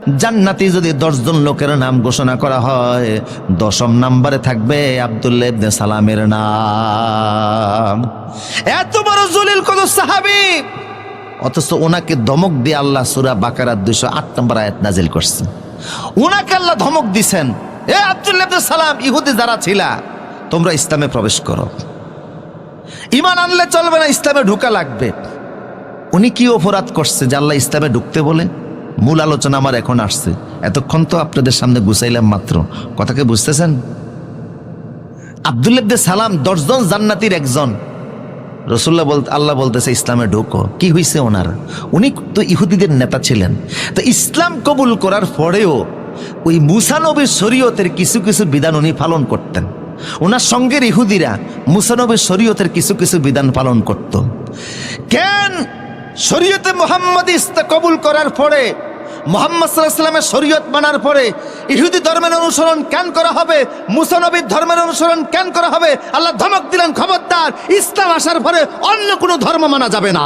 জান্নাতি যদি 10 জন লোকের নাম ঘোষণা করা হয়, 10ম নম্বরে থাকবে আব্দুল্লাহ ইবনে সালামের নাম। এত বড় জলিল কোন সাহাবী, অথচ ওনাকে ধমক দিয়ে আল্লাহ সূরা বাকারার 208 নম্বর আয়াত নাজিল করছেন। ওনাকে আল্লাহ ধমক দিছেন, এ আব্দুল্লাহ ইবনে সালাম, ইহুদি যারা ছিলা তোমরা ইসলামে প্রবেশ করো, ঈমান আনলে চলবে না, ইসলামে ঢোকা লাগবে। উনি কি অপরাধ করছে যে আল্লাহ ইসলামে ঢুকতে বলে? মূল আলোচনা আমার এখন আসছে, এতক্ষণ তো আপনাদের সামনে গুছাইলাম মাত্র। কথাকে বুঝতেছেন? আব্দুল্লাহ ইবনে সালাম 10 জন জান্নাতীর একজন। রাসূলুল্লাহ আল্লাহ বলতেছে ইসলামে ঢোকো। কি হয়েছে ওনার? উনি তো ইহুদিদের নেতা ছিলেন, তো ইসলাম কবুল করার পরেও ওই মুসা নবীর শরীয়তের কিছু কিছু বিধান উনি পালন করতেন। ওনার সঙ্গের ইহুদিরা মুসা নবীর শরীয়তের কিছু কিছু বিধান পালন করত। কেন শরীয়তে মুহাম্মাদি কবুল করার পরে, মুহাম্মদ সাল্লাল্লাহু আলাইহি ওয়াসাল্লামের শরীয়ত মানার পরে ইহুদি ধর্মের অনুসরণ কেন করা হবে, মুসা নবীর ধর্মের অনুসরণ কেন করা হবে? আল্লাহ ধমক দিলেন, খবরদার, ইসলাম আসার পরে অন্য কোনো ধর্ম মানা যাবে না।